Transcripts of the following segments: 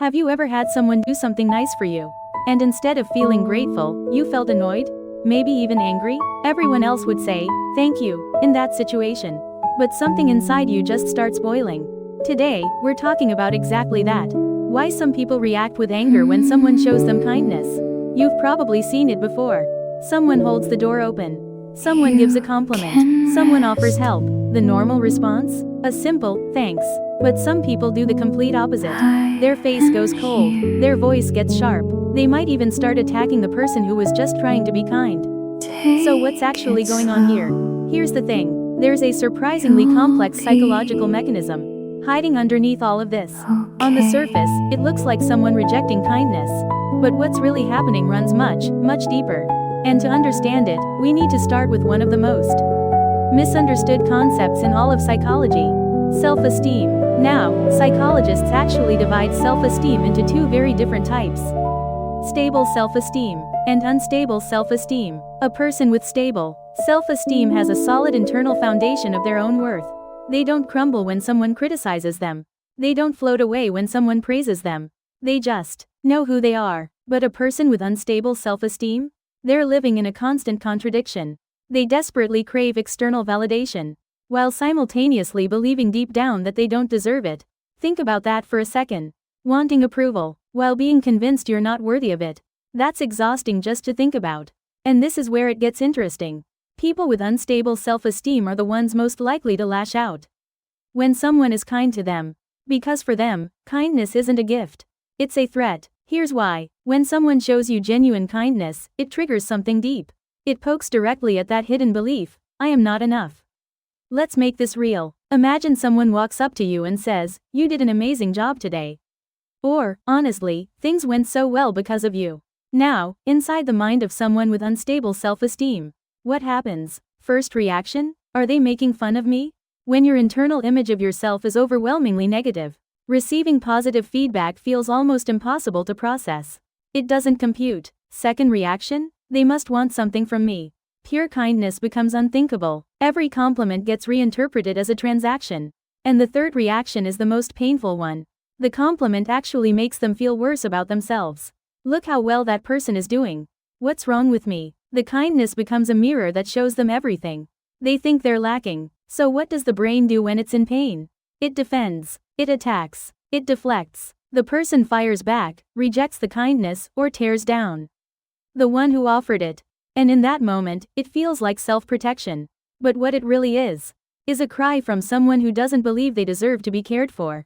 Have you ever had someone do something nice for you? And instead of feeling grateful, you felt annoyed? Maybe even angry? Everyone else would say, "Thank you," in that situation. But something inside you just starts boiling. Today, we're talking about exactly that. Why some people react with anger when someone shows them kindness. You've probably seen it before. Someone holds the door open. Someone gives a compliment. Someone offers help. The normal response? A simple, "thanks." But some people do the complete opposite. Their face goes cold. Their voice gets sharp. They might even start attacking the person who was just trying to be kind. So what's actually going on here? Here's the thing. There's a surprisingly complex psychological mechanism hiding underneath all of this. On the surface, it looks like someone rejecting kindness. But what's really happening runs much, much deeper. And to understand it, we need to start with one of the most misunderstood concepts in all of psychology: self-esteem. Now, psychologists actually divide self-esteem into two very different types: stable self-esteem and unstable self-esteem. A person with stable self-esteem has a solid internal foundation of their own worth. They don't crumble when someone criticizes them. They don't float away when someone praises them. They just know who they are. But a person with unstable self-esteem? They're living in a constant contradiction. They desperately crave external validation, while simultaneously believing deep down that they don't deserve it. Think about that for a second. Wanting approval, while being convinced you're not worthy of it. That's exhausting just to think about. And this is where it gets interesting. People with unstable self-esteem are the ones most likely to lash out when someone is kind to them. Because for them, kindness isn't a gift. It's a threat. Here's why. When someone shows you genuine kindness, it triggers something deep. It pokes directly at that hidden belief: I am not enough. Let's make this real. Imagine someone walks up to you and says, "You did an amazing job today." Or, "Honestly, things went so well because of you." Now, inside the mind of someone with unstable self-esteem, what happens? First reaction? Are they making fun of me? When your internal image of yourself is overwhelmingly negative, receiving positive feedback feels almost impossible to process. It doesn't compute. Second reaction? They must want something from me. Pure kindness becomes unthinkable. Every compliment gets reinterpreted as a transaction. And the third reaction is the most painful one. The compliment actually makes them feel worse about themselves. Look how well that person is doing. What's wrong with me? The kindness becomes a mirror that shows them everything they think they're lacking. So what does the brain do when it's in pain? It defends. It attacks. It deflects. The person fires back, rejects the kindness, or tears down the one who offered it. And in that moment, it feels like self-protection. But what it really is a cry from someone who doesn't believe they deserve to be cared for.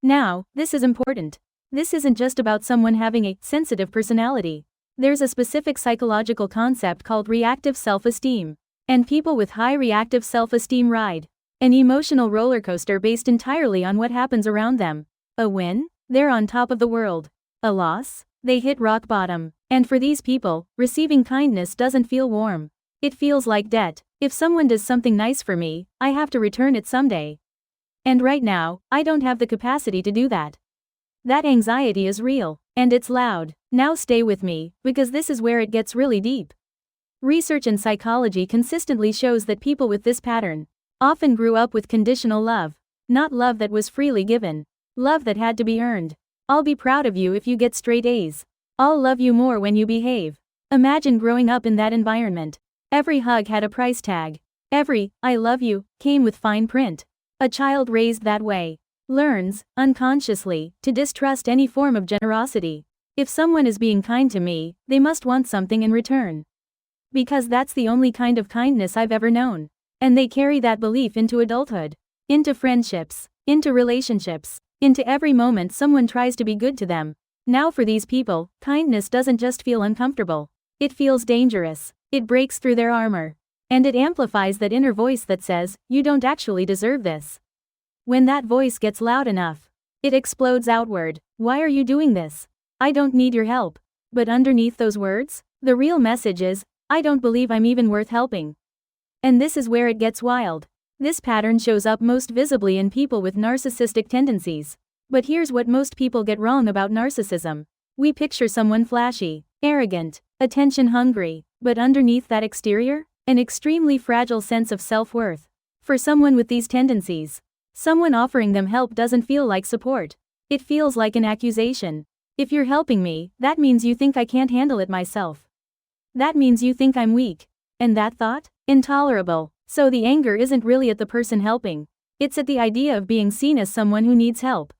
Now, this is important. This isn't just about someone having a sensitive personality. There's a specific psychological concept called reactive self-esteem. And people with high reactive self-esteem ride an emotional roller coaster based entirely on what happens around them. A win? They're on top of the world. A loss? They hit rock bottom. And for these people, receiving kindness doesn't feel warm. It feels like debt. If someone does something nice for me, I have to return it someday. And right now, I don't have the capacity to do that. That anxiety is real. And it's loud. Now stay with me, because this is where it gets really deep. Research in psychology consistently shows that people with this pattern often grew up with conditional love. Not love that was freely given. Love that had to be earned. I'll be proud of you if you get straight A's. I'll love you more when you behave. Imagine growing up in that environment. Every hug had a price tag. Every "I love you" came with fine print. A child raised that way learns, unconsciously, to distrust any form of generosity. If someone is being kind to me, they must want something in return. Because that's the only kind of kindness I've ever known. And they carry that belief into adulthood, into friendships, into relationships, into every moment someone tries to be good to them. Now for these people, kindness doesn't just feel uncomfortable. It feels dangerous. It breaks through their armor. And it amplifies that inner voice that says, "You don't actually deserve this." When that voice gets loud enough, it explodes outward. "Why are you doing this? I don't need your help." But underneath those words, the real message is, "I don't believe I'm even worth helping." And this is where it gets wild. This pattern shows up most visibly in people with narcissistic tendencies. But here's what most people get wrong about narcissism. We picture someone flashy, arrogant, attention-hungry, but underneath that exterior, an extremely fragile sense of self-worth. For someone with these tendencies, someone offering them help doesn't feel like support. It feels like an accusation. If you're helping me, that means you think I can't handle it myself. That means you think I'm weak. And that thought? Intolerable. So the anger isn't really at the person helping. It's at the idea of being seen as someone who needs help.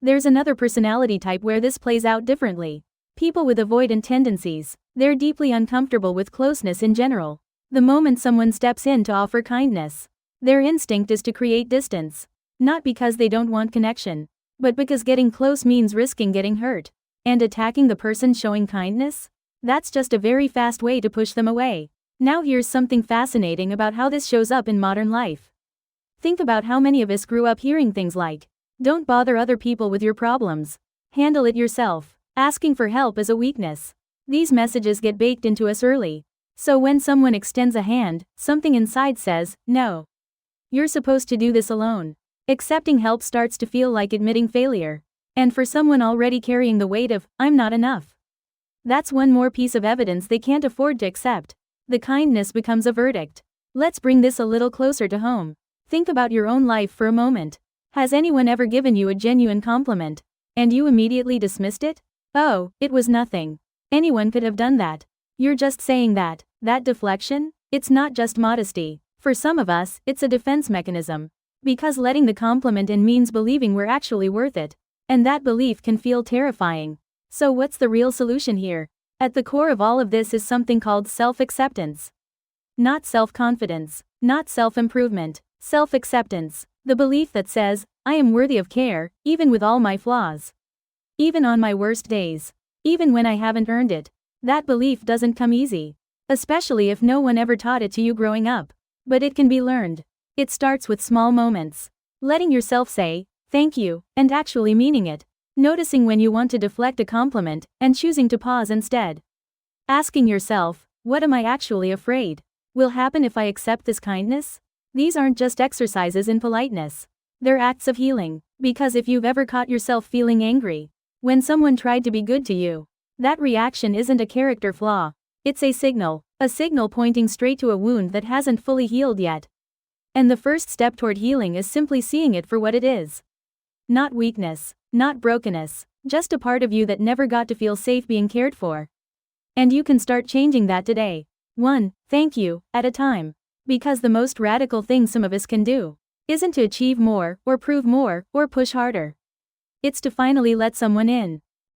There's another personality type where this plays out differently. People with avoidant tendencies. They're deeply uncomfortable with closeness in general. The moment someone steps in to offer kindness, their instinct is to create distance. Not because they don't want connection, but because getting close means risking getting hurt. And attacking the person showing kindness? That's just a very fast way to push them away. Now here's something fascinating about how this shows up in modern life. Think about how many of us grew up hearing things like, "Don't bother other people with your problems. Handle it yourself." Asking for help is a weakness. These messages get baked into us early. So when someone extends a hand, something inside says, "No. You're supposed to do this alone." Accepting help starts to feel like admitting failure. And for someone already carrying the weight of, "I'm not enough," that's one more piece of evidence they can't afford to accept. The kindness becomes a verdict. Let's bring this a little closer to home. Think about your own life for a moment. Has anyone ever given you a genuine compliment, and you immediately dismissed it? "Oh, it was nothing. Anyone could have done that. You're just saying that." That deflection? It's not just modesty. For some of us, it's a defense mechanism. Because letting the compliment in means believing we're actually worth it. And that belief can feel terrifying. So what's the real solution here? At the core of all of this is something called self-acceptance. Not self-confidence. Not self-improvement. Self-acceptance. The belief that says, I am worthy of care, even with all my flaws. Even on my worst days. Even when I haven't earned it. That belief doesn't come easy. Especially if no one ever taught it to you growing up. But it can be learned. It starts with small moments. Letting yourself say, "Thank you," and actually meaning it. Noticing when you want to deflect a compliment, and choosing to pause instead. Asking yourself, what am I actually afraid will happen if I accept this kindness? These aren't just exercises in politeness. They're acts of healing. Because if you've ever caught yourself feeling angry when someone tried to be good to you, that reaction isn't a character flaw. It's a signal pointing straight to a wound that hasn't fully healed yet. And the first step toward healing is simply seeing it for what it is. Not weakness, not brokenness, just a part of you that never got to feel safe being cared for. And you can start changing that today. One thank you at a time. Because the most radical thing some of us can do isn't to achieve more, or prove more, or push harder. It's to finally let someone in.